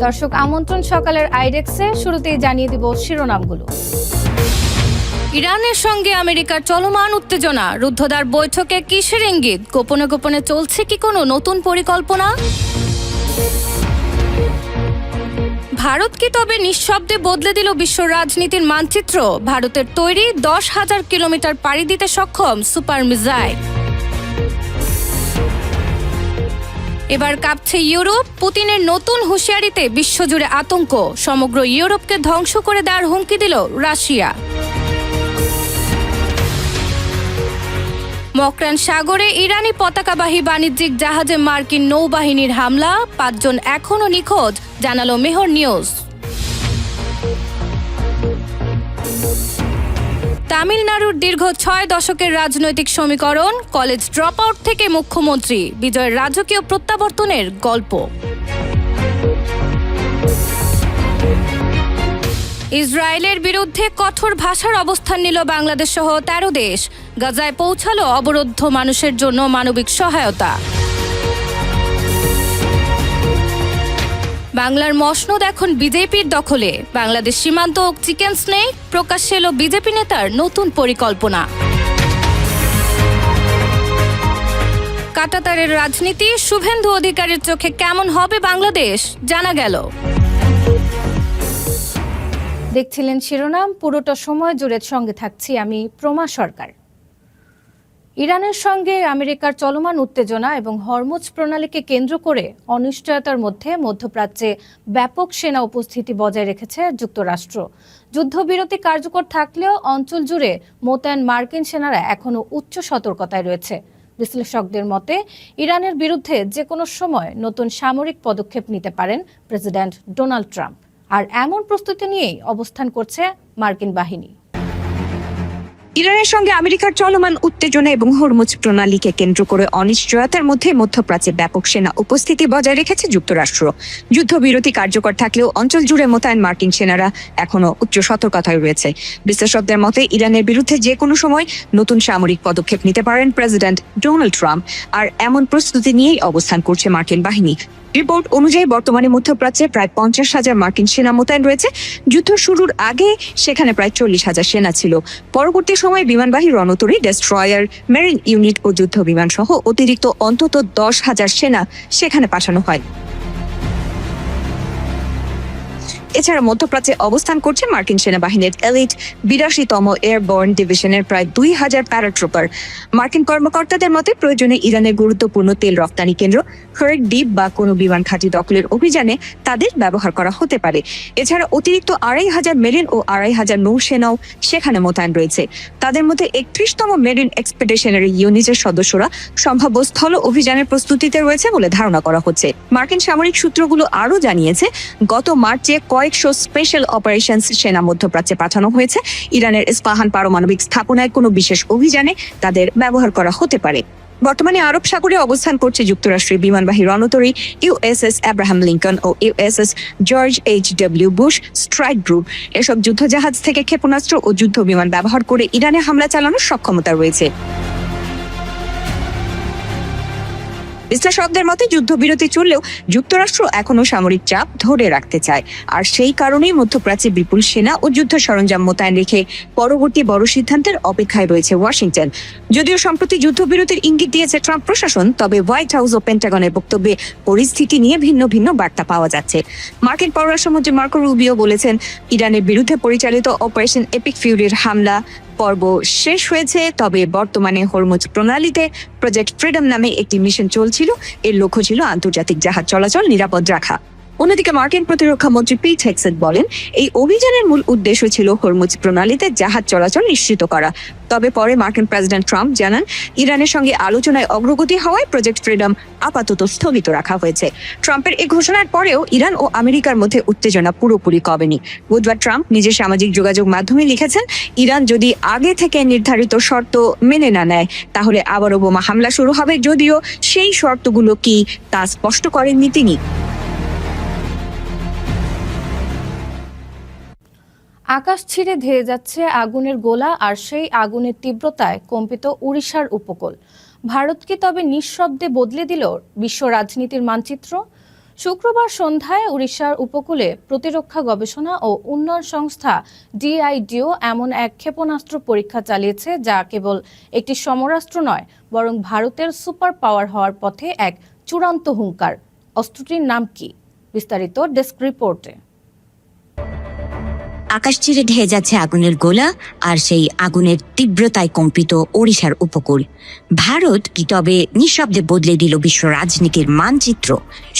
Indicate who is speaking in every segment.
Speaker 1: দর্শক আমন্ত্রণ সকালের আইডেক্সে। শুরুতেই জানিয়ে দিব শিরোনামগুলো। ইরানের সঙ্গে আমেরিকার চলমান উত্তেজনা, রুদ্ধদ্বার বৈঠকে কিসের ইঙ্গিত? গোপনে গোপনে চলছে কি কোনো নতুন পরিকল্পনা? ভারত কি তবে নিঃশব্দে বদলে দিল বিশ্ব রাজনীতির মানচিত্র? ভারতের তৈরি 10,000 কিলোমিটার পাড়ি দিতে সক্ষম সুপার মিসাইল। এবার কাঁপছে ইউরোপ, পুতিনের নতুন হুঁশিয়ারিতে বিশ্বজুড়ে আতঙ্ক। সমগ্র ইউরোপকে ধ্বংস করে দেওয়ার হুমকি দিল রাশিয়া। মকরান সাগরে ইরানি পতাকাবাহী বাণিজ্যিক জাহাজে মার্কিন নৌবাহিনীর হামলা, 5 জন এখনও নিখোঁজ, জানালো মেহর নিউজ। তামিলনাড়ুর দীর্ঘ 6 দশকের রাজনৈতিক সমীকরণ, কলেজ ড্রপ আউট থেকে মুখ্যমন্ত্রী, বিজয়ের রাজকীয় প্রত্যাবর্তনের গল্প। ইসরায়েলের বিরুদ্ধে কঠোর ভাষার অবস্থান নিল বাংলাদেশ সহ 13 দেশ। গাজায় পৌঁছালো অবরুদ্ধ মানুষের জন্য মানবিক সহায়তা। বাংলার মসনদ এখন বিজেপির দখলে। বাংলাদেশ সীমান্ত চিকেন স্নেক, প্রকাশ্যে এলো বিজেপি নেতার নতুন পরিকল্পনা। কাঁটাতারের রাজনীতি, শুভেন্দু অধিকারীর চোখে কেমন হবে বাংলাদেশ, জানা গেল। দেখছিলেন শিরোনাম, পুরোটা সময় জুড়ে সঙ্গে থাকছি আমি প্রমা সরকার। ইরানের সঙ্গে আমেরিকার চলমান উত্তেজনা এবং হরমুজ প্রণালীকে কেন্দ্র করে অনিশ্চয়তার মধ্যে মধ্যপ্রাচ্যে ব্যাপক সেনা উপস্থিতি বজায় রেখেছে যুক্তরাষ্ট্র। যুদ্ধবিরতি কার্যকর থাকলেও অঞ্চল জুড়ে মোতায়েন মার্কিন সেনারা এখনও উচ্চ সতর্কতায় রয়েছে। বিশ্লেষকদের মতে ইরানের বিরুদ্ধে যে কোনো সময় নতুন সামরিক পদক্ষেপ নিতে পারেন প্রেসিডেন্ট ডোনাল্ড ট্রাম্প, আর এমন প্রস্তুতি নিয়েই অবস্থান করছে মার্কিন বাহিনী।
Speaker 2: ইরানের সঙ্গে আমেরিকার চলমান উত্তেজনা এবং হরমুজ প্রণালীকে কেন্দ্র করে অনিশ্চয়তার মধ্যে মধ্যপ্রাচ্যে ব্যাপক সেনা উপস্থিতি বজায় রেখেছে যুক্তরাষ্ট্র। যুদ্ধবিরতি কার্যকর থাকলেও অঞ্চল জুড়ে মোতায়েন মার্কিন সেনারা এখনো উচ্চ সতর্কতায় রয়েছে। বিশ্লেষকদের মতে ইরানের বিরুদ্ধে যে কোনো সময় নতুন সামরিক পদক্ষেপ নিতে পারেন প্রেসিডেন্ট ডোনাল্ড ট্রাম্প, আর এমন প্রস্তুতি নিয়েই অবস্থান করছে মার্কিন বাহিনী। রিপোর্ট অনুযায়ী বর্তমানে মধ্যপ্রাচ্যে প্রায় 50,000 মার্কিন সেনা মোতায়েন রয়েছে। যুদ্ধ শুরুর আগে সেখানে প্রায় 40,000 সেনা ছিল। পরবর্তী সময়ে বিমানবাহী রণতরী, ডেস্ট্রয়ার, মেরিন ইউনিট ও যুদ্ধ বিমান সহ অতিরিক্ত অন্তত 10,000 সেনা সেখানে পাঠানো হয়। এছাড়া মধ্যপ্রাচ্যে অবস্থান করছে মার্কিন সেনাবাহিনীর এলিট 82তম এয়ারবর্ন ডিভিশনের প্রায় 2,000 প্যারাট্রুপার। মার্কিন কর্মকর্তাদের মতে প্রয়োজনে ইরানের গুরুত্বপূর্ণ তেল রপ্তানি কেন্দ্র, হর্ড দ্বীপ বা কোনো বিমান ঘাঁটি দখলের অভিযানে তাদের ব্যবহার করা হতে পারে। এছাড়া অতিরিক্ত 2,500 মেরিন ও 2,500 নৌসেনাও সেখানে মোতায়েন রয়েছে। তাদের মধ্যে 31তম মেরিন এক্সপেডিশনারি ইউনিটের সদস্যরা সম্ভাব্য স্থল অভিযানের প্রস্তুতিতে রয়েছে বলে ধারণা করা হচ্ছে। মার্কিন সামরিক সূত্রগুলো আরও জানিয়েছে, গত মার্চে কয়েকশো স্পেশাল অপারেশনস সেনা মধ্যপ্রাচ্যে পাঠানো হয়েছে। ইরানের ইস্পাহান পারমাণবিক স্থাপনায় কোনো বিশেষ অভিযানে তাদের ব্যবহার করা হতে পারে। বর্তমানে আরব সাগরে অবস্থান করছে যুক্তরাষ্ট্রের বিমানবাহী রণতরী ইউএসএস আব্রাহাম লিঙ্কন ও USS George H W. Bush strike group. এসব যুদ্ধজাহাজ থেকে ক্ষেপণাস্ত্র ও যুদ্ধ বিমান ব্যবহার করে ইরানে হামলা চালানোর সক্ষমতা রয়েছে। বিশ্লেষকদের মতে যুদ্ধবিরতি চললেও যুক্তরাষ্ট্র এখনো সামরিক চাপ ধরে রাখতে চায়, আর সেই কারণেই মধ্যপ্রাচ্যে বিপুল সেনা ও যুদ্ধ সরঞ্জাম মোতায়েন রেখে পরবর্তী বড় সিদ্ধান্তের অপেক্ষায় রয়েছে ওয়াশিংটন। যদিও সম্প্রতি যুদ্ধবিরতির ইঙ্গিত দিয়েছে ট্রাম্প প্রশাসন, তবে হোয়াইট হাউস ও পেন্টাগনের বক্তব্যে পরিস্থিতি নিয়ে ভিন্ন ভিন্ন বার্তা পাওয়া যাচ্ছে। মার্কিন পররাষ্ট্রমন্ত্রী মার্কো রুবিও বলেছেন, ইরানের বিরুদ্ধে পরিচালিত অপারেশন এপিক ফিউরির হামলা পর্ব শেষ হয়েছে, তবে বর্তমানে হরমুজ প্রণালীতে প্রজেক্ট ফ্রিডম নামে একটি মিশন চলছিল। এর লক্ষ্য ছিল আন্তর্জাতিক জাহাজ চলাচল নিরাপদ রাখা। অন্যদিকে মার্কিন প্রতিরক্ষা মন্ত্রী পিট হেগসেট বলেন, এই অভিযানের মূল উদ্দেশ্য ছিল হরমুজ প্রণালীতে জাহাজ চলাচল নিশ্চিত করা। তবে পরে মার্কিন প্রেসিডেন্ট ট্রাম্প জানান, ইরানের সঙ্গে আলোচনায় অগ্রগতি হওয়ায় প্রজেক্ট ফ্রিডম আপাতত স্থগিত রাখা হয়েছে। ট্রাম্পের এই ঘোষণার পরেও ইরান ও আমেরিকার মধ্যে উত্তেজনা পুরোপুরি কমেনি। বুধবার ট্রাম্প নিজের সামাজিক যোগাযোগ মাধ্যমে লিখেছেন, ইরান যদি আগে থেকে নির্ধারিত শর্ত মেনে না নেয় তাহলে আবারও বোমা হামলা শুরু হবে, যদিও সেই শর্তগুলো কি তা স্পষ্ট করেননি তিনি।
Speaker 1: আকাশ ছিঁড়ে ধেয়ে যাচ্ছে আগুনের গোলা, আর সেই আগুনের তীব্রতায় কম্পিত উড়িষ্যার উপকূল। ভারত কি তবে নিঃশব্দে বদলে দিল বিশ্ব রাজনীতির মানচিত্র? শুক্রবার সন্ধ্যায় ওড়িশার উপকূলে প্রতিরক্ষা গবেষণা ও উন্নয়ন সংস্থা DRDO এমন এক ক্ষেপণাস্ত্র পরীক্ষা চালিয়েছে যা কেবল একটি সমরাস্ত্র নয়, বরং ভারতের সুপার পাওয়ার হওয়ার পথে এক চূড়ান্ত হুঙ্কার। অস্ত্রটির নাম কি? বিস্তারিত ডেস্ক রিপোর্টে।
Speaker 2: আকাশ চিরে ঢেয়ে যাচ্ছে আগুনের গোলা, আর সেই আগুনের তীব্রতায় কম্পিত ওড়িশার উপকূল। ভারত কি তবে নিঃশব্দে বদলে দিল বিশ্ব রাজনীতির মানচিত্র?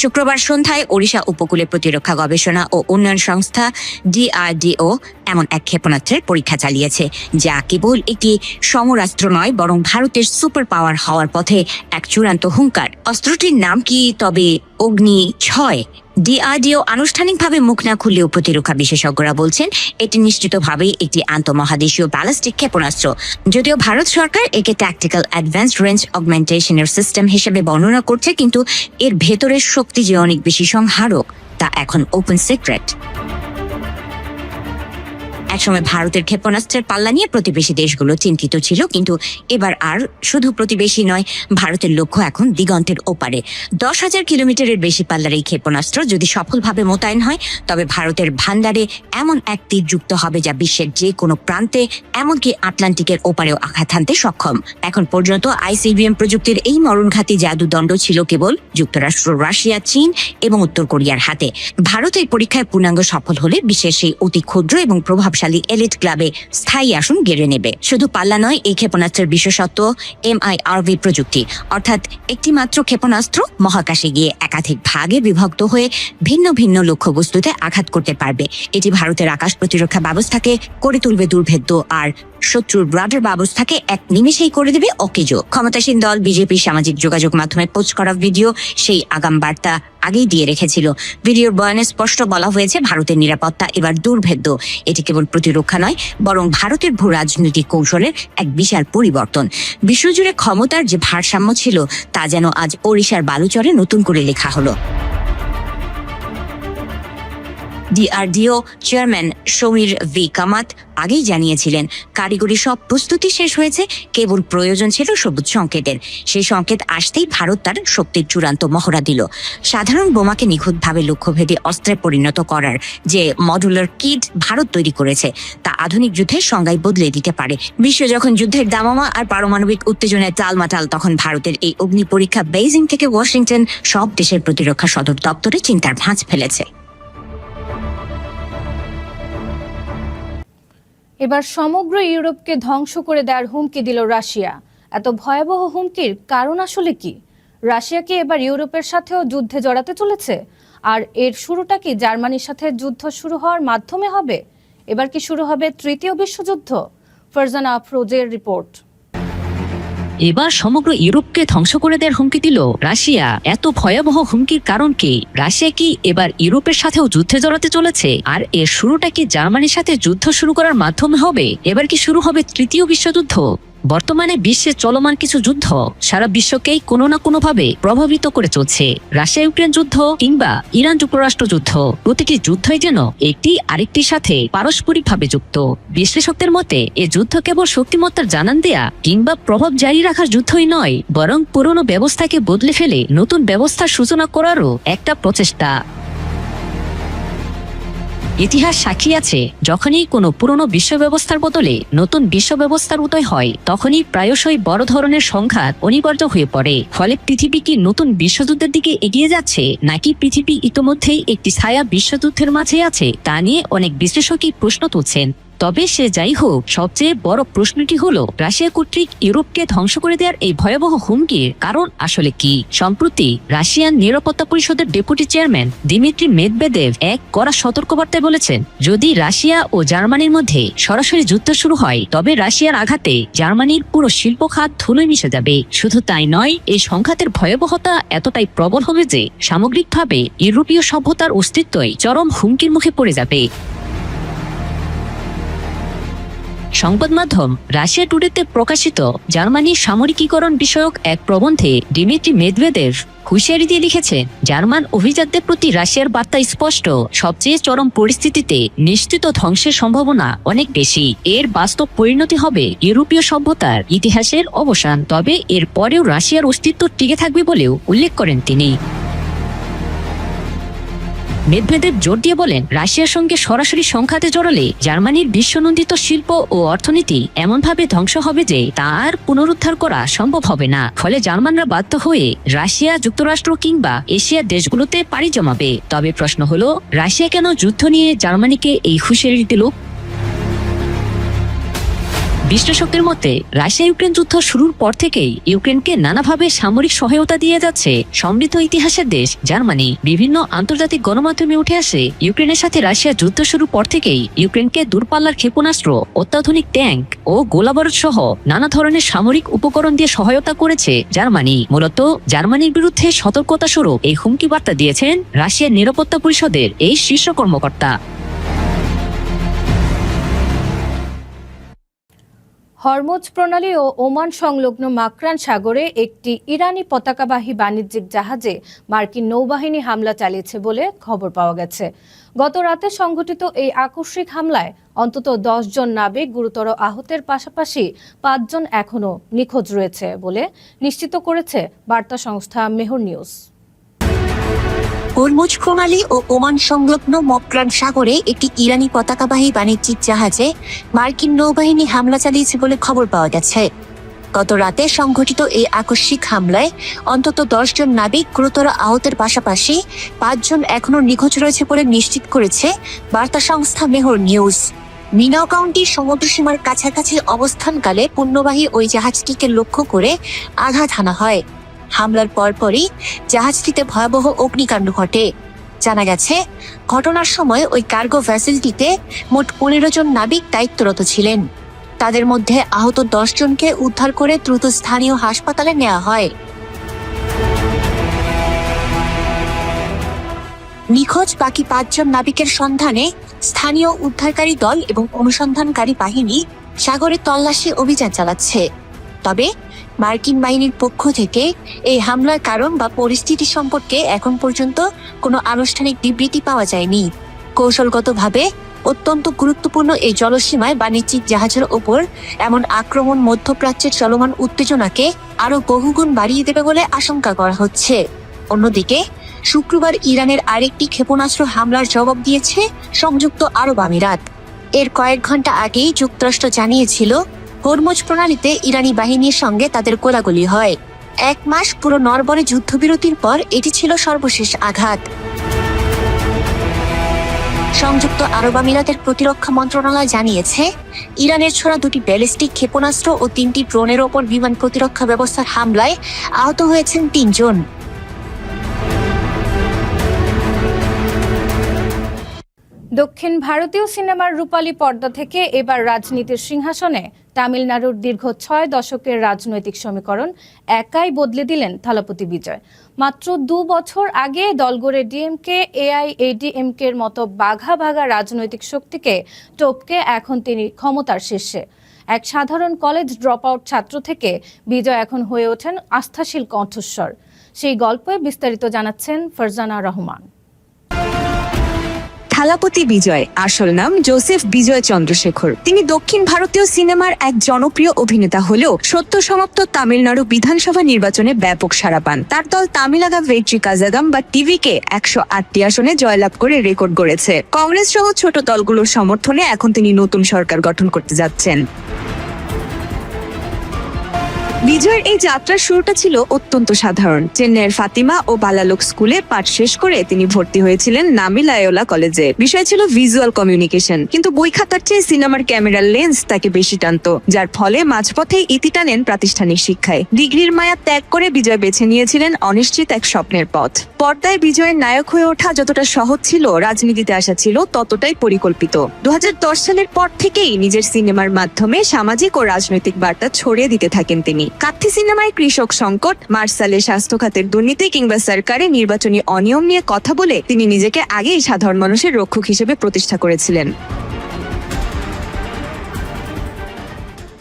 Speaker 2: শুক্রবার সন্ধ্যায় ওড়িশা উপকূলে প্রতিরক্ষা গবেষণা ও উন্নয়ন সংস্থা DRDO এমন এক ক্ষেপণাস্ত্রের পরীক্ষা চালিয়েছে যা কেবল একটি সমরাস্ত্র নয়, বরং ভারতের সুপার পাওয়ার হওয়ার পথে এক চূড়ান্ত হুঙ্কার। অস্ত্রটির নাম কি তবে অগ্নি-6। DRDO আনুষ্ঠানিকভাবে মুখ না খুললেও প্রতিরক্ষা বিশেষজ্ঞরা বলছেন এটি নিশ্চিতভাবেই একটি আন্তঃমহাদেশীয় ব্যালিস্টিক ক্ষেপণাস্ত্র। যদিও ভারত সরকার একে ট্যাকটিক্যাল অ্যাডভান্সড রেঞ্জ অগমেন্টেশনের সিস্টেম হিসেবে বর্ণনা করছে, কিন্তু এর ভেতরের শক্তি যে অনেক বেশি সংহারক তা এখন ওপেন সিক্রেট। একসময় ভারতের ক্ষেপণাস্ত্রের পাল্লা নিয়ে প্রতিবেশী দেশগুলো চিন্তিত ছিল, কিন্তু এবার আর শুধু প্রতিবেশী নয়, ভারতের লক্ষ্য এখন দিগন্তের ওপারে। 10,000 কিলোমিটারের বেশি পাল্লার এই ক্ষেপণাস্ত্র যদি সফলভাবে মোতায়েন হয়, তবে ভারতের ভান্ডারে এমন এক তীর যুক্ত হবে যা বিশ্বের যে কোনো প্রান্তে, এমনকি আটলান্টিকের ওপারেও আঘাত হানতে সক্ষম। এখন পর্যন্ত ICBM প্রযুক্তির এই মরণঘাতী জাদুদণ্ড ছিল কেবল যুক্তরাষ্ট্র, রাশিয়া, চীন এবং উত্তর কোরিয়ার হাতে। ভারত এই পরীক্ষায় পূর্ণাঙ্গ সফল হলে বিশ্বের সেই অতি ক্ষুদ্র এবং প্রভাবশালী এলিট ক্লাবে স্থায়ী আসন গেড়ে নেবে। শুধু পাল্লা নয়, এই ক্ষেপণাস্ত্রের বিশেষত্ব MIRV প্রযুক্তি, অর্থাৎ একটি মাত্র ক্ষেপণাস্ত্র মহাকাশে গিয়ে একাধিক ভাগে বিভক্ত হয়ে ভিন্ন ভিন্ন লক্ষ্যবস্তুতে আঘাত করতে পারবে। এটি ভারতের আকাশ প্রতিরক্ষা ব্যবস্থাকে করে তুলবে দুর্ভেদ্য, আর শত্রুর রাডার ব্যবস্থাকে এক নিমেষেই করে দেবে অকেজো। ক্ষমতাসীন দল বিজেপি সামাজিক যোগাযোগ মাধ্যমে পোস্ট করা ভিডিও সেই আগাম বার্তা আগেই দিয়ে রেখেছিল। ভিডিওর বয়ানে স্পষ্ট বলা হয়েছে, ভারতের নিরাপত্তা এবার দুর্ভেদ্য। এটি কেবল প্রতিরক্ষা নয়, বরং ভারতের ভূ রাজনৈতিক কৌশলের এক বিশাল পরিবর্তন। বিশ্বজুড়ে ক্ষমতার যে ভারসাম্য ছিল তা যেন আজ ওড়িশার বালুচরে নতুন করে লেখা হলো। DRDO chairman Samir V Kamat আগেই জানিয়েছিলেন, কারিগরি সব প্রস্তুতি শেষ হয়েছে, কেবল প্রয়োজন ছিল সবুজ সংকেতের। সেই সংকেত আসতেই ভারত তার শক্তির চূড়ান্ত মহড়া দিল। সাধারণ বোমাকে নিখুঁতভাবে লক্ষ্যভেদী অস্ত্রে পরিণত করার যে মডুলার কিট ভারত তৈরি করেছে, তা আধুনিক যুদ্ধের সংজ্ঞায় বদলে দিতে পারে। বিশ্ব যখন যুদ্ধের দামামা আর পারমাণবিক উত্তেজনায় টালমাটাল, তখন ভারতের এই অগ্নি পরীক্ষা বেইজিং থেকে ওয়াশিংটন সব দেশের প্রতিরক্ষা সদর দপ্তরে চিন্তার ভাঁজ ফেলেছে।
Speaker 1: এবার সমগ্র ইউরোপকে ধ্বংস করে দেওয়ার হুমকি দিল রাশিয়া। এত ভয়াবহ হুমকির কারণ আসলে কি? রাশিয়া কি এবার ইউরোপের সাথেও যুদ্ধে জড়াতে চলেছে? আর এর শুরুটা কি জার্মানির সাথে যুদ্ধ শুরু হওয়ার মাধ্যমে হবে? এবার কি শুরু হবে তৃতীয় বিশ্বযুদ্ধ? ফারজানা আফরোজের রিপোর্ট।
Speaker 3: এবার সমগ্র ইউরোপকে ধ্বংস করে দেওয়ার হুমকি দিল রাশিয়া। এত ভয়াবহ হুমকির কারণ কি? রাশিয়া কি এবার ইউরোপের সাথেও যুদ্ধে জড়াতে চলেছে? আর এর শুরুটা কি জার্মানির সাথে যুদ্ধ শুরু করার মাধ্যমে হবে? এবার কি শুরু হবে তৃতীয় বিশ্বযুদ্ধ? বর্তমানে বিশ্বে চলমান কিছু যুদ্ধ সারা বিশ্বকেই কোনো না কোনো ভাবে প্রভাবিত করে চলছে। রাশিয়া ইউক্রেন যুদ্ধ কিংবা ইরান যুক্তরাষ্ট্র যুদ্ধ, প্রতিটি যুদ্ধই যেন একটি আরেকটির সাথে পারস্পরিকভাবে যুক্ত। বিশ্লেষকদের মতে এ যুদ্ধ কেবল শক্তিমত্তার জানান দেয়া কিংবা প্রভাব জারি রাখার যুদ্ধই নয়, বরং পুরনো ব্যবস্থাকে বদলে ফেলে নতুন ব্যবস্থার সূচনা করারও একটা প্রচেষ্টা। ইতিহাস সাক্ষী আছে, যখনই কোনো পুরনো বিশ্ব ব্যবস্থার বদলে নতুন বিশ্ব ব্যবস্থার উদয় হয়, তখনই প্রায়শই বড় ধরনের সংঘাত অনিবার্য হয়ে পড়ে। ফলে পৃথিবী কি নতুন বিশ্বযুদ্ধের দিকে এগিয়ে যাচ্ছে, নাকি পৃথিবী ইতোমধ্যেই একটি ছায়া বিশ্বযুদ্ধের মাঝে আছে, তা নিয়ে অনেক বিশ্লেষকই প্রশ্ন তুলছেন। তবে সে যাই হোক, সবচেয়ে বড় প্রশ্নটি হলো রাশিয়া কর্তৃক ইউরোপকে ধ্বংস করে দেওয়ার এই ভয়াবহ হুমকির কারণ আসলে কি? সম্প্রতি রাশিয়ান নিরাপত্তা পরিষদের ডেপুটি চেয়ারম্যান দিমিত্রি মেদভেদেভ এক কড়া সতর্কবার্তায় বলেছেন, যদি রাশিয়া ও জার্মানির মধ্যে সরাসরি যুদ্ধ শুরু হয়, তবে রাশিয়ার আঘাতে জার্মানির পুরো শিল্প খাত ধুলোয় মিশে যাবে। শুধু তাই নয়, এই সংঘাতের ভয়াবহতা এতটাই প্রবল হবে যে সামগ্রিকভাবে ইউরোপীয় সভ্যতার অস্তিত্বই চরম হুমকির মুখে পড়ে যাবে। সংবাদ মাধ্যম রাশিয়া টুডেতে প্রকাশিত জার্মানির সামরিকীকরণ বিষয়ক এক প্রবন্ধে দিমিত্রি মেদভেদেভ হুঁশিয়ারি দিয়ে লিখেছেন, জার্মান অভিজাতদের প্রতি রাশিয়ার বার্তা স্পষ্ট, সবচেয়ে চরম পরিস্থিতিতে নিশ্চিত ধ্বংসের সম্ভাবনা অনেক বেশি। এর বাস্তব পরিণতি হবে ইউরোপীয় সভ্যতার ইতিহাসের অবসান। তবে এর পরেও রাশিয়ার অস্তিত্ব টিকে থাকবে বলেও উল্লেখ করেন তিনি। মেদভেদেভ জোর দিয়ে বলেন, রাশিয়ার সঙ্গে সরাসরি সংঘাতে জড়ালে জার্মানির বিশ্বনন্দিত শিল্প ও অর্থনীতি এমনভাবে ধ্বংস হবে যে তার পুনরুদ্ধার করা সম্ভব হবে না। ফলে জার্মানরা বাধ্য হয়ে রাশিয়া, যুক্তরাষ্ট্র কিংবা এশিয়ার দেশগুলোতে পাড়ি জমাবে। তবে প্রশ্ন হলো, রাশিয়া কেন যুদ্ধ নিয়ে জার্মানিকে এই হুঁশিয়ারি দিল? বিশ্লেষকদের মতে, রাশিয়া ইউক্রেন যুদ্ধ শুরুর পর থেকেই ইউক্রেনকে নানাভাবে সামরিক সহায়তা দিয়ে যাচ্ছে সমৃদ্ধ ইতিহাসের দেশ জার্মানি। বিভিন্ন আন্তর্জাতিক গণমাধ্যমে উঠে আসে, ইউক্রেনের সাথে রাশিয়া যুদ্ধ শুরু পর থেকেই ইউক্রেনকে দূরপাল্লার ক্ষেপণাস্ত্র, অত্যাধুনিক ট্যাঙ্ক ও গোলাবারুদ সহ নানা ধরনের সামরিক উপকরণ দিয়ে সহায়তা করেছে জার্মানি। মূলত জার্মানির বিরুদ্ধে সতর্কতা স্বরূপ এই হুমকি বার্তা দিয়েছেন রাশিয়ার নিরাপত্তা পরিষদের এই শীর্ষ কর্মকর্তা।
Speaker 1: হরমুজ প্রণালী ও ওমান সংলগ্ন মাকরান সাগরে একটি ইরানি পতাকাবাহী বাণিজ্যিক জাহাজে মার্কিন নৌবাহিনী হামলা চালিয়েছে বলে খবর পাওয়া গেছে। গত রাতে সংঘটিত এই আকস্মিক হামলায় অন্তত 10 জন নাবিক গুরুতর আহতের পাশাপাশি 5 জন এখনও নিখোঁজ রয়েছে বলে নিশ্চিত করেছে বার্তা সংস্থা মেহর নিউজ।
Speaker 4: হরমুজ প্রণালী ও ওমান সংলগ্ন মকরান সাগরে একটি ইরানি পতাকাবাহী বাণিজ্যিক জাহাজে মার্কিন নৌবাহিনী হামলা চালিয়েছে বলে খবর পাওয়া গেছে। গত রাতে সংঘটিত এই আকস্মিক হামলায় অন্তত 10 জন নাবিক গুরুতর আহতের পাশাপাশি 5 জন এখনো নিখোঁজ রয়েছে বলে নিশ্চিত করেছে বার্তা সংস্থা মেহর নিউজ। মিনাও কাউন্টির সমুদ্রসীমার কাছাকাছি অবস্থানকালে পণ্যবাহী ওই জাহাজটিকে লক্ষ্য করে আঘাত হানা হয়। হামলার পরপরই জাহাজটিতে ভয়াবহ অগ্নিকাণ্ড ঘটে। জানা গেছে, ঘটনার সময় ওই কার্গো ভ্যাসেলটিতে মোট 15 জন নাবিক দায়িত্বরত ছিলেন। তাদের মধ্যে আহত 10 জনকে উদ্ধার করে দ্রুত স্থানীয় হাসপাতালে নেওয়া হয়। নিখোঁজ বাকি 5 জন নাবিকের সন্ধানে স্থানীয় উদ্ধারকারী দল এবং অনুসন্ধানকারী বাহিনী সাগরে তল্লাশি অভিযান চালাচ্ছে। তবে মার্কিন বাহিনীর পক্ষ থেকে এই হামলার কারণ বা পরিস্থিতি সম্পর্কে এখন পর্যন্ত কোনো আনুষ্ঠানিক বিবৃতি পাওয়া যায়নি। কৌশলগতভাবে অত্যন্ত গুরুত্বপূর্ণ এই জলসীমায় বাণিজ্যিক জাহাজের ওপর এমন আক্রমণ মধ্যপ্রাচ্যের চলমান উত্তেজনাকে আরো বহুগুণ বাড়িয়ে দেবে বলে আশঙ্কা করা হচ্ছে। অন্যদিকে শুক্রবার ইরানের আরেকটি ক্ষেপণাস্ত্র হামলার জবাব দিয়েছে সংযুক্ত আরব আমিরাত। এর কয়েক ঘন্টা আগেই যুক্তরাষ্ট্র জানিয়েছিল, হরমুজ প্রণালীতে ইরানি বাহিনীর সঙ্গে তাদের গোলাগুলি হয়। 1 মাস পুরো নড়বড়ে যুদ্ধবিরতির পর এটি ছিল সর্বশেষ আঘাত। সংযুক্ত আরব আমিরাতের প্রতিরক্ষা মন্ত্রণালয় জানিয়েছে, ইরানের ছোড়া 2টি ব্যালিস্টিক ক্ষেপণাস্ত্র ও 3টি ড্রোনের ওপর বিমান প্রতিরক্ষা ব্যবস্থার হামলায় আহত হয়েছেন 3 জন।
Speaker 1: দক্ষিণ ভারতীয় সিনেমার রূপালী পর্দা থেকে এবার রাজনীতির সিংহাসনে তামিলনাড়ুর দীর্ঘ 6 দশকের রাজনৈতিক সমীকরণ একাই বদলে দিলেন থালাপতি বিজয়। মাত্র 2 বছর আগে দল গড়ে ডিএমকে, এআইএডিএমকের মতো বাঘা বাঘা রাজনৈতিক শক্তিকে টপকে এখন তিনি ক্ষমতার শীর্ষে। এক সাধারণ কলেজ ড্রপ আউট ছাত্র থেকে বিজয় এখন হয়ে ওঠেন আস্থাশীল কণ্ঠস্বর। সেই গল্পে বিস্তারিত জানাচ্ছেন ফারজানা রহমান।
Speaker 2: থালাপতি বিজয় আসল নাম জোসেফ বিজয় চন্দ্রশেখর। তিনি দক্ষিণ ভারতীয় সিনেমার এক জনপ্রিয় অভিনেতা হলেও সদ্য সমাপ্ত তামিলনাড়ু বিধানসভা নির্বাচনে ব্যাপক সাড়া পান। তার দল তামিলাগা ভেট্রি কাজাগাম বা টিভিকে 108টি আসনে জয়লাভ করে রেকর্ড গড়েছে। কংগ্রেস সহ ছোট দলগুলোর সমর্থনে এখন তিনি নতুন সরকার গঠন করতে যাচ্ছেন। বিজয়ের এই যাত্রার শুরুটা ছিল অত্যন্ত সাধারণ। চেন্নাইয়ের ফাতিমা ও বালালোক স্কুলে পাঠ শেষ করে তিনি ভর্তি হয়েছিলেন নামি লায়োলা কলেজে। বিষয় ছিল ভিজুয়াল কমিউনিকেশন, কিন্তু বই খাতার চেয়ে সিনেমার ক্যামেরার লেন্স তাকে বেশি টানত, যার ফলে মাঝপথে ইতি টানেন প্রাতিষ্ঠানিক শিক্ষায়। ডিগ্রির মায়া ত্যাগ করে বিজয় বেছে নিয়েছিলেন অনিশ্চিত এক স্বপ্নের পথ। পর্দায় বিজয়ের নায়ক হয়ে ওঠা যতটা সহজ ছিল, রাজনীতিতে আসা ছিল ততটাই পরিকল্পিত। 2010 সালের পর থেকেই নিজের সিনেমার মাধ্যমে সামাজিক ও রাজনৈতিক বার্তা ছড়িয়ে দিতে থাকেন তিনি। কাথি সিনেমায় কৃষক সংকট, মার্সালে স্বাস্থ্য খাতের দুর্নীতি কিংবা সরকারের নির্বাচনী অনিয়ম নিয়ে কথা বলে তিনি নিজেকে আগেই সাধারণ মানুষের রক্ষক হিসেবে প্রতিষ্ঠা করেছিলেন।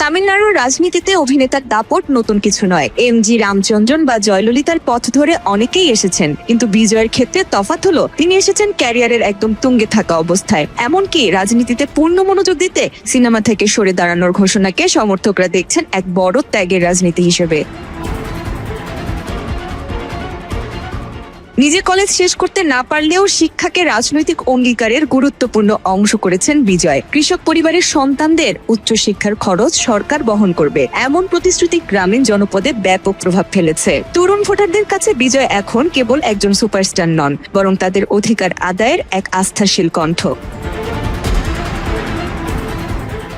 Speaker 2: তামিলনাড়ুর রাজনীতিতে অভিনেতার দাপট নতুন কিছু নয়। এমজি রামচন্দ্রন বা জয়ললিতার পথ ধরে অনেকেই এসেছেন, কিন্তু বিজয়ের ক্ষেত্রে তফাৎ হলো তিনি এসেছেন ক্যারিয়ারের একদম তুঙ্গে থাকা অবস্থায়। এমনকি রাজনীতিতে পূর্ণ মনোযোগ দিতে সিনেমা থেকে সরে দাঁড়ানোর ঘোষণাকে সমর্থকরা দেখছেন এক বড় ত্যাগের রাজনীতি হিসেবে। নিজে কলেজ শেষ করতে না পারলেও শিক্ষাকে রাজনৈতিক অঙ্গীকারের গুরুত্বপূর্ণ অংশ করেছেন বিজয়। কৃষক পরিবারের সন্তানদের উচ্চশিক্ষার খরচ সরকার বহন করবে, এমন প্রতিশ্রুতি গ্রামীণ জনপদে ব্যাপক প্রভাব ফেলেছে। তরুণ ভোটারদের কাছে বিজয় এখন কেবল একজন সুপারস্টার নন, বরং তাদের অধিকার আদায়ের এক আস্থাশীল কণ্ঠ।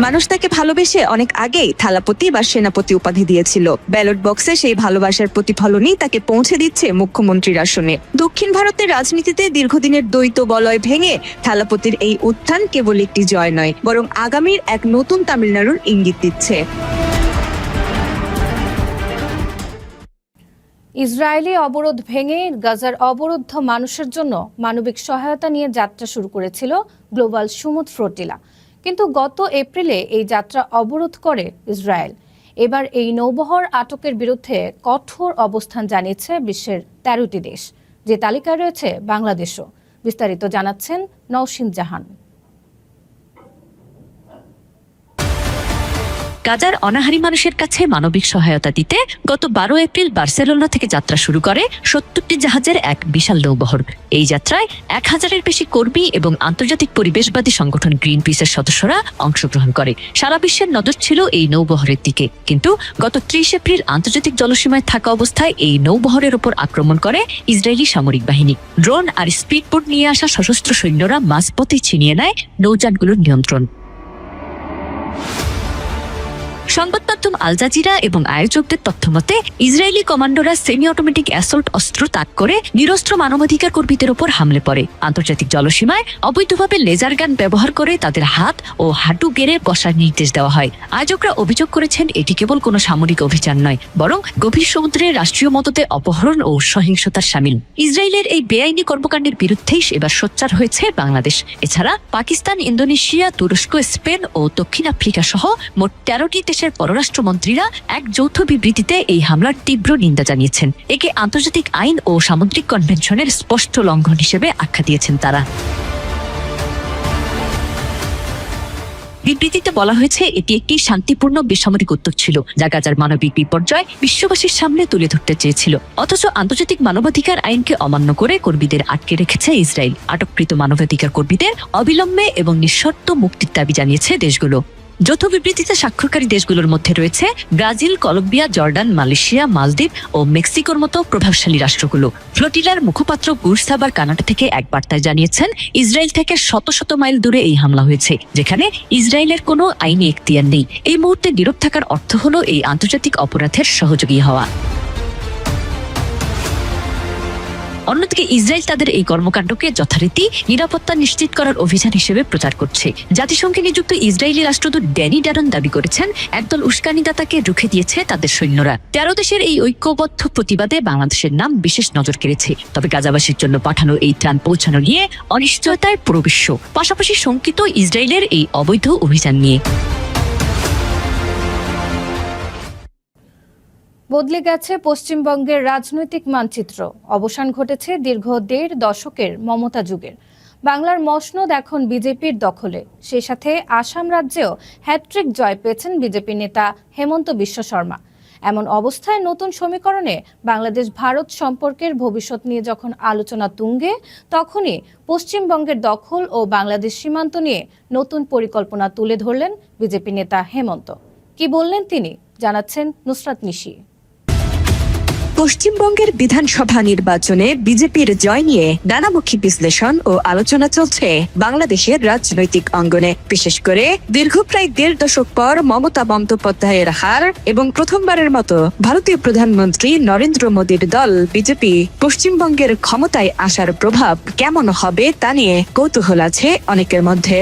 Speaker 2: মানুষ তাকে ভালোবেসে অনেক আগেই থালাপতি বা সেনাপতি উপাধি দিয়েছিল। ব্যালট বক্সে সেই ভালোবাসার প্রতিফলনই তাকে পৌঁছে দিচ্ছে মুখ্যমন্ত্রীর আসনে। দক্ষিণ ভারতের রাজনীতিতে দীর্ঘদিনের দ্বৈত বলয় ভেঙে থালাপতির এই উত্থান কেবল একটি জয় নয়, বরং আগামীর এক নতুন তামিলনাড়ুর ইঙ্গিত দিচ্ছে।
Speaker 1: ইসরায়েলি অবরোধ ভেঙে গাজার অবরুদ্ধ মানুষের জন্য মানবিক সহায়তা নিয়ে যাত্রা শুরু করেছিল গ্লোবাল সুমুদ ফ্লোটিলা, কিন্তু গত এপ্রিলে এই যাত্রা অবরোধ করে ইসরায়েল। এবার এই নৌবহর আটকের বিরুদ্ধে কঠোর অবস্থান জানিয়েছে বিশ্বের 13টি দেশ, যে তালিকায় রয়েছে বাংলাদেশও। বিস্তারিত জানাচ্ছেন নওশীন জাহান।
Speaker 3: গাজার অনাহারী মানুষের কাছে মানবিক সহায়তা দিতে গত 12 এপ্রিল বার্সেলোনা থেকে যাত্রা শুরু করে 70টি জাহাজের এক বিশাল নৌবহর। এই যাত্রায় 1000-এর বেশি কর্মী এবং আন্তর্জাতিক পরিবেশবাদী সংগঠন গ্রিন পিসের সদস্যরা অংশগ্রহণ করে। সারা বিশ্বের নজর ছিল এই নৌবহরের দিকে, কিন্তু গত 30 এপ্রিল আন্তর্জাতিক জলসীমায় থাকা অবস্থায় এই নৌবহরের উপর আক্রমণ করে ইসরায়েলি সামরিক বাহিনী। ড্রোন আর স্পিডবোট নিয়ে আসা সশস্ত্র সৈন্যরা মাঝপথে ছিনিয়ে নেয় নৌযানগুলোর নিয়ন্ত্রণ। সংবাদ মাধ্যম আল জাজিরা এবং আয়োজকদের তথ্যমতে ইসরায়েলি কমান্ডোরা সেমি অটোমেটিক অ্যাসল্ট অস্ত্র তাক করে নিরস্ত্র মানবাধিকার কর্মীদের ওপর হামলে পড়ে। আন্তর্জাতিক জলসীমায় অবৈধভাবে লেজার গান ব্যবহার করে তাদের হাত ও হাঁটু গেড়ে বসার নির্দেশ দেওয়া হয়। আয়োজকরা অভিযোগ করেছেন এটি কেবল কোনো সামরিক অভিযান নয়, বরং গভীর সমুদ্রে রাষ্ট্রীয় মদতে অপহরণ ও সহিংসতার শামিল। ইসরায়েলের এই বেআইনি কর্মকাণ্ডের বিরুদ্ধেই এবার সোচ্চার হয়েছে বাংলাদেশ। এছাড়া পাকিস্তান, ইন্দোনেশিয়া, তুরস্ক, স্পেন ও দক্ষিণ আফ্রিকা সহ মোট 13টি দেশের পররাষ্ট্রমন্ত্রীরা এক যৌথ বিবৃতিতে এই হামলার তীব্র নিন্দা জানিয়েছেন। একে আন্তর্জাতিক আইন ও সামুদ্রিক কনভেনশনের স্পষ্ট লঙ্ঘন হিসেবে আখ্যা দিয়েছেন তারা। বিবৃতিতে বলা হয়েছে এটি একটি শান্তিপূর্ণ বেসামরিক উদ্যোগ ছিল, যা গাজার মানবিক বিপর্যয় বিশ্ববাসীর সামনে তুলে ধরতে চেয়েছিল। অথচ আন্তর্জাতিক মানবাধিকার আইনকে অমান্য করে কর্মীদের আটকে রেখেছে ইসরায়েল। আটককৃত মানবাধিকার কর্মীদের অবিলম্বে এবং নিঃশর্ত মুক্তির দাবি জানিয়েছে দেশগুলো। যৌথ বিবৃতিতে স্বাক্ষরকারী দেশগুলোর মধ্যে রয়েছে ব্রাজিল, কলম্বিয়া, জর্ডান, মালয়েশিয়া, মালদ্বীপ ও মেক্সিকোর মতো প্রভাবশালী রাষ্ট্রগুলো। ফ্লোটিলার মুখপাত্র গুরসাবার কানাডা থেকে এক বার্তায় জানিয়েছেন, ইসরায়েল থেকে শত শত মাইল দূরে এই হামলা হয়েছে, যেখানে ইসরায়েলের কোনো আইনি এখতিয়ার নেই। এই মুহূর্তে নীরব থাকার অর্থ হলো এই আন্তর্জাতিক অপরাধের সহযোগী হওয়া। অন্যদিকে ইসরায়েল তাদের এই কর্মকাণ্ডকে যথারীতি নিরাপত্তা নিশ্চিত করার অভিযান হিসেবে প্রচার করছে। জাতিসংঘে নিযুক্ত ইসরায়েলি রাষ্ট্রদূত ড্যানি ড্যারন দাবি করেছেন, একদল উস্কানিদাতাকে রুখে দিয়েছে তাদের সৈন্যরা। 13 দেশের এই ঐক্যবদ্ধ প্রতিবাদে বাংলাদেশের নাম বিশেষ নজর কেড়েছে। তবে গাজাবাসীর জন্য পাঠানো এই ত্রাণ পৌঁছানো নিয়ে অনিশ্চয়তায় পুরো বিশ্ব, পাশাপাশি শঙ্কিত ইসরায়েলের এই অবৈধ অভিযান নিয়ে।
Speaker 1: বদলে গেছে পশ্চিমবঙ্গের রাজনৈতিক মানচিত্র। অবসান ঘটেছে দীর্ঘ 1.5 দশকের মমতা যুগের। বাংলার মসনদ এখন বিজেপির দখলে। সেই সাথে আসাম রাজ্যেও হ্যাট্রিক জয় পেয়েছেন বিজেপি নেতা হেমন্ত বিশ্ব শর্মা। এমন অবস্থায় নতুন সমীকরণে বাংলাদেশ ভারত সম্পর্কের ভবিষ্যৎ নিয়ে যখন আলোচনা তুঙ্গে, তখনই পশ্চিমবঙ্গের দখল ও বাংলাদেশ সীমান্ত নিয়ে নতুন পরিকল্পনা তুলে ধরলেন বিজেপি নেতা হেমন্ত। কি বললেন তিনি, জানাচ্ছেন নুসরাত নিশি।
Speaker 2: পশ্চিমবঙ্গের বিধানসভা নির্বাচনে বিজেপির জয় নিয়ে নানামুখী বিশ্লেষণ ও আলোচনা চলছে বাংলাদেশের রাজনৈতিক অঙ্গনে। বিশেষ করে দীর্ঘ প্রায় 1.5 দশক পর মমতা বন্দ্যোপাধ্যায়ের হার এবং প্রথমবারের মতো ভারতীয় প্রধানমন্ত্রী নরেন্দ্র মোদীর দল বিজেপি পশ্চিমবঙ্গের ক্ষমতায় আসার প্রভাব কেমন হবে তা নিয়ে কৌতূহল আছে অনেকের মধ্যে।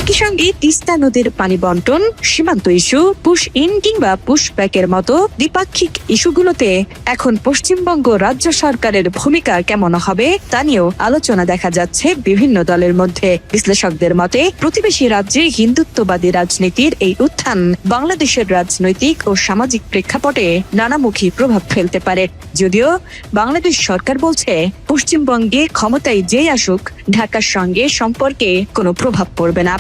Speaker 2: একই সঙ্গে তিস্তা নদীর পানি বন্টন, সীমান্ত ইস্যু, পুশ ইন কিংবা পুশ ব্যাকের মতো দ্বিপাক্ষিক ইস্যুগুলোতে এখন পশ্চিমবঙ্গ রাজ্য সরকারের ভূমিকা কেমন হবে তা নিয়েও আলোচনা দেখা যাচ্ছে বিভিন্ন দলের মধ্যে। বিশ্লেষকদের মতে প্রতিবেশী রাজ্যে হিন্দুত্ববাদী রাজনীতির এই উত্থান বাংলাদেশের রাজনৈতিক ও সামাজিক প্রেক্ষাপটে নানামুখী প্রভাব ফেলতে পারে। যদিও বাংলাদেশ সরকার বলছে পশ্চিমবঙ্গে ক্ষমতায় যেই আসুক ঢাকার সঙ্গে সম্পর্কে কোনো প্রভাব পড়বে না।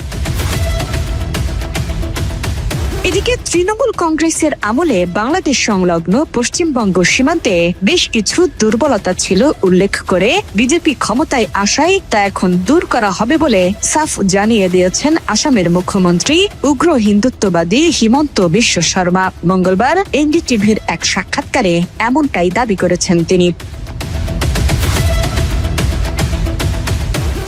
Speaker 2: এদিকে তৃণমূল কংগ্রেসের আমলে বাংলাদেশ সংলগ্ন পশ্চিমবঙ্গ সীমান্তে বেশ কিছু দুর্বলতা ছিল উল্লেখ করে বিজেপি ক্ষমতায় আসায় তা এখন দূর করা হবে বলে সাফ জানিয়ে দিয়েছেন আসামের মুখ্যমন্ত্রী উগ্র হিন্দুত্ববাদী হিমন্ত বিশ্ব শর্মা। মঙ্গলবার এনডিটিভির এক সাক্ষাৎকারে এমনটাই দাবি করেছেন তিনি।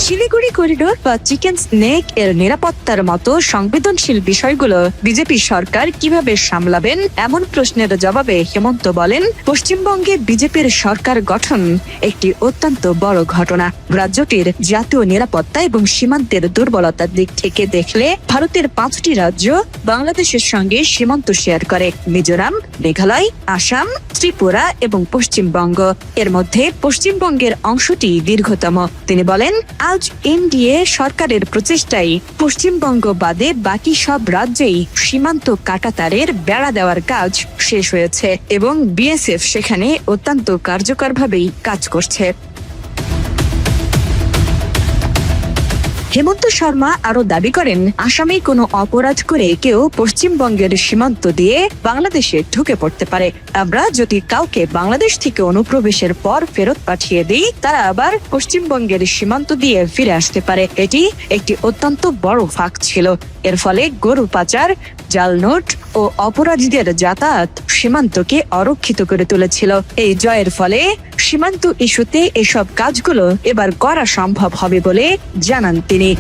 Speaker 2: শিলিগুড়ি করিডোর বা চিকেন স্নেক এর নিরাপত্তার মতো সংবেদনশীল বিষয়গুলো বিজেপি সরকার কিভাবে সামলাবেন এমন প্রশ্নের জবাবে হেমন্ত বলেন, পশ্চিমবঙ্গে বিজেপির সরকার গঠন একটি অত্যন্ত বড় ঘটনা। রাজ্যটির জাতীয় নিরাপত্তা এবং সীমান্তের দুর্বলতার দিক থেকে দেখলে ভারতের 5টি রাজ্য বাংলাদেশের সঙ্গে সীমান্ত শেয়ার করে: মিজোরাম, মেঘালয়, আসাম, ত্রিপুরা এবং পশ্চিমবঙ্গ। এর মধ্যে পশ্চিমবঙ্গের অংশটি দীর্ঘতম। তিনি বলেন, আজ এনডিএ সরকারের প্রচেষ্টায় পশ্চিমবঙ্গ বাদে বাকি সব রাজ্যেই সীমান্ত কাঁটাতারের বেড়া দেওয়ার কাজ শেষ হয়েছে এবং বিএসএফ সেখানে অত্যন্ত কার্যকরভাবেই কাজ করছে। হেমন্ত শর্মা আরো দাবি করেন, আসামে কোনো অপরাধ করে কেউ পশ্চিমবঙ্গের সীমান্ত দিয়ে বাংলাদেশে ঢুকে পড়তে পারে। আমরা যদি কাউকে বাংলাদেশ থেকে অনুপ্রবেশের পর ফেরত পাঠিয়ে দিই, তারা আবার পশ্চিমবঙ্গের সীমান্ত দিয়ে ফিরে আসতে পারে। এটি একটি অত্যন্ত বড় ফাঁক ছিল। এর ফলে গরু পাচার, জাল নোট ও অপরাধীদের যাতায়াত সীমান্তকে অরক্ষিত করে তুলেছিল। এই জয়ের ফলে সীমান্ত ইস্যুতে এসব কাজগুলো এবার করা সম্ভব হবে বলে জানান তিনি।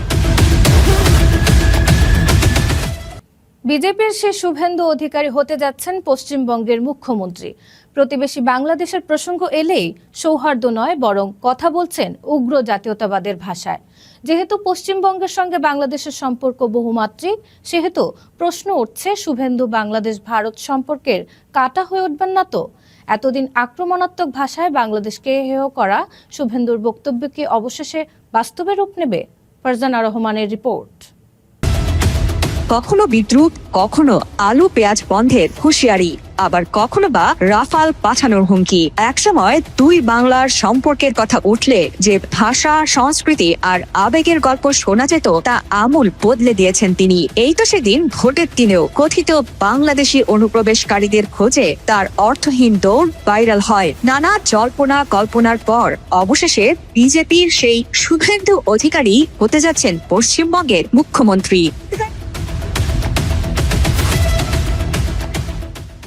Speaker 1: বিজেপির সে শুভেন্দু অধিকারী হতে যাচ্ছেন পশ্চিমবঙ্গের মুখ্যমন্ত্রী। প্রতিবেশী বাংলাদেশের প্রসঙ্গ এলেই সৌহার্দ্য নয়, বরং কথা বলছেন উগ্র জাতীয়তাবাদের ভাষায়। যেহেতু পশ্চিমবঙ্গের সঙ্গে বাংলাদেশের সম্পর্ক বহুমাত্রিক, সেহেতু প্রশ্ন উঠছে, শুভেন্দু বাংলাদেশ ভারত সম্পর্কের কাঁটা হয়ে উঠবেন না তো? এতদিন আক্রমণাত্মক ভাষায় বাংলাদেশকে হেয় করা শুভেন্দুর বক্তব্য কি অবশেষে বাস্তবে রূপ নেবে? ফারজানা রহমানের রিপোর্ট।
Speaker 2: কখনো বিদ্রুপ, কখনো আলু পেঁয়াজ বন্ধের হুঁশিয়ারি, আবার কখনো বা রাফাল পাঠানোর হুমকি। একসময় দুই বাংলার সম্পর্কের কথা উঠলে যে ভাষা, সংস্কৃতি আর আবেগের গল্প শোনা যেত, তা আমূল বদলে দিয়েছেন তিনি। এই তো সেদিন ভোটের দিনেও কথিত বাংলাদেশি অনুপ্রবেশকারীদের খোঁজে তার অর্থহীন দৌড় ভাইরাল হয়। নানা জল্পনা কল্পনার পর অবশেষে বিজেপির সেই শুভেন্দু অধিকারী হতে যাচ্ছেন পশ্চিমবঙ্গের মুখ্যমন্ত্রী।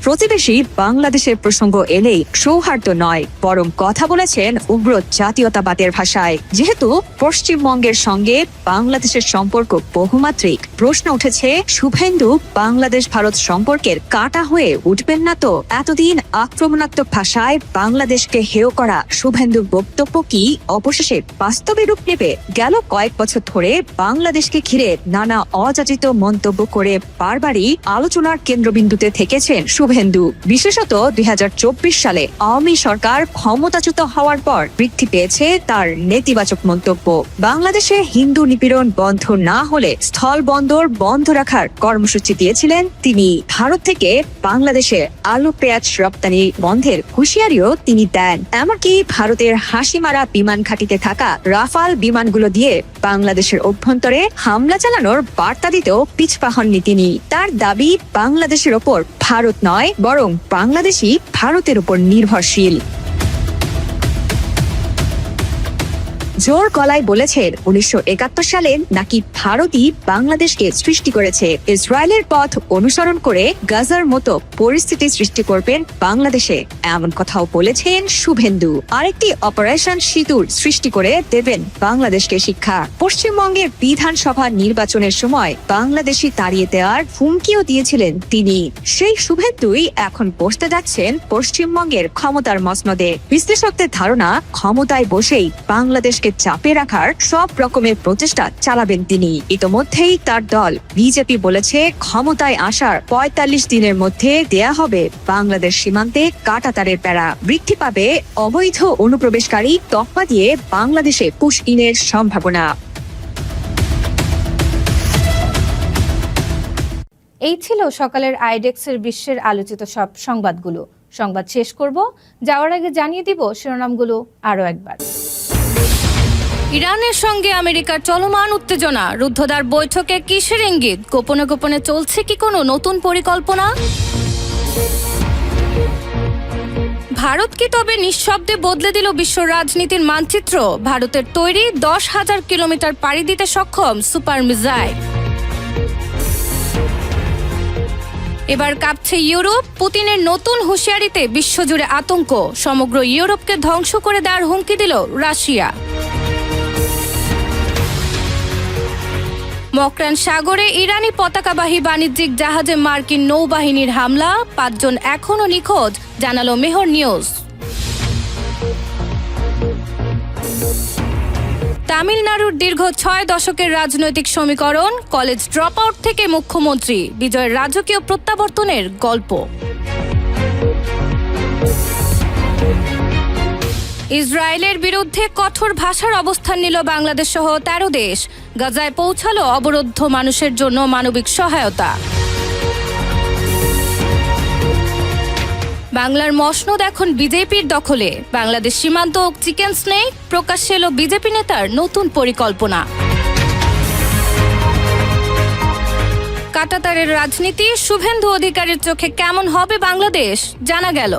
Speaker 2: প্রতিবেশী বাংলাদেশের প্রসঙ্গ এলেই সৌহার্দ্য নয়, বরং কথা বলেছেন উগ্র জাতীয়তাবাদের ভাষায়। যেহেতু পশ্চিমবঙ্গের সঙ্গে বাংলাদেশের সম্পর্ক বহুমাত্রিক, প্রশ্ন উঠেছে, শুভেন্দু বাংলাদেশ ভারত সম্পর্কের কাঁটা হয়ে উঠবেন না তো? এতদিন আক্রমণাত্মক ভাষায় বাংলাদেশকে হেয় করা শুভেন্দুর বক্তব্য কি অবশেষে বাস্তবে রূপ নেবে? গেল কয়েক বছর ধরে বাংলাদেশকে ঘিরে নানা অযাচিত মন্তব্য করে বারবারই আলোচনার কেন্দ্রবিন্দুতে থেকেছেন শুভেন্দু। বিশেষত 2024 সালে আওয়ামী সরকার ক্ষমতাচ্যুত হওয়ার পর বৃদ্ধি পেয়েছে তার নেতিবাচক মন্তব্য। বাংলাদেশে হিন্দু নিপীড়ন বন্ধ না হলে স্থল বন্দর বন্ধ রাখার কর্মসূচি দিয়েছিলেন তিনি। ভারত থেকে বাংলাদেশে আলু পেঁয়াজ রপ্তানি বন্ধের হুঁশিয়ারিও তিনি দেন। এমনকি ভারতের হাসিমারা বিমান ঘাঁটিতে থাকা রাফাল বিমানগুলো দিয়ে বাংলাদেশের অভ্যন্তরে হামলা চালানোর বার্তা দিতেও পিছপা হননি তিনি। তার দাবি, বাংলাদেশের ওপর ভারত নয়, বরং বাংলাদেশই ভারতের উপর নির্ভরশীল। জোর গলায় বলেছেন 1971 সালে নাকি ভারতই বাংলাদেশকে সৃষ্টি করেছে। ইসরায়েলের পথ অনুসরণ করে গাজার মতো পরিস্থিতি সৃষ্টি করবেন বাংলাদেশে, এমন কথাও বলেছেন শুভেন্দু। আরেকটি অপারেশন সিঁদুর সৃষ্টি করে দেবেন বাংলাদেশকে শিক্ষা। পশ্চিমবঙ্গের বিধানসভা নির্বাচনের সময় বাংলাদেশি তাড়িয়ে দেওয়ার হুমকিও দিয়েছিলেন তিনি। সেই শুভেন্দুই এখন বসতে যাচ্ছেন পশ্চিমবঙ্গের ক্ষমতার মসনদে। বিশ্লেষকদের ধারণা, ক্ষমতায় বসেই বাংলাদেশকে চাপে রাখার সব রকমের প্রচেষ্টা চালাবেন তিনি। ইতোমধ্যেই তার দল বিজেপি বলেছে, ক্ষমতায় আসার 45 দিনের মধ্যে দেয়া হবে বাংলাদেশ সীমান্তে কাঁটাতারের বেড়া। বৃদ্ধি পাবে অবৈধ অনুপ্রবেশকারী তকমা দিয়ে বাংলাদেশে পুশ ইনের সম্ভাবনা।
Speaker 1: এই ছিল সকালের আইডেক্সের বিশ্বের আলোচিত সব সংবাদগুলো। সংবাদ শেষ করব, যাওয়ার আগে জানিয়ে দিব শিরোনামগুলো আরো একবার। ইরানের সঙ্গে আমেরিকার চলমান উত্তেজনা, রুদ্ধদ্বার বৈঠকে কিসের ইঙ্গিত? গোপনে গোপনে চলছে কি কোনো নতুন পরিকল্পনা? ভারত কি তবে নিঃশব্দে বদলে দিল বিশ্ব রাজনীতির মানচিত্র? ভারতের তৈরি 10,000 কিলোমিটার পাড়ি দিতে সক্ষম সুপার মিসাইল। এবার কাঁপছে ইউরোপ। পুতিনের নতুন হুঁশিয়ারিতে বিশ্বজুড়ে আতঙ্ক। সমগ্র ইউরোপকে ধ্বংস করে দেওয়ার হুমকি দিল রাশিয়া। মকরান সাগরে ইরানি পতাকাবাহী বাণিজ্যিক জাহাজে মার্কিন নৌবাহিনীর হামলা, 5 জন এখনও নিখোঁজ, জানালো মেহর নিউজ। তামিলনাড়ুর দীর্ঘ 6 দশকের রাজনৈতিক সমীকরণ, কলেজ ড্রপ আউট থেকে মুখ্যমন্ত্রী, বিজয়ের রাজকীয় প্রত্যাবর্তনের গল্প। ইসরায়েলের বিরুদ্ধে কঠোর ভাষার অবস্থান নিল বাংলাদেশ সহ 13 দেশ। গাজায় পৌঁছালো অবরুদ্ধ মানুষের জন্য মানবিক সহায়তা। বাংলার মসনদ এখন বিজেপির দখলে। বাংলাদেশ সীমান্ত চিকেন স্নেক, প্রকাশ্যে এলো বিজেপি নেতার নতুন পরিকল্পনা। কাঁটাতারের রাজনীতি, শুভেন্দু অধিকারীর চোখে কেমন হবে বাংলাদেশ, জানা গেল।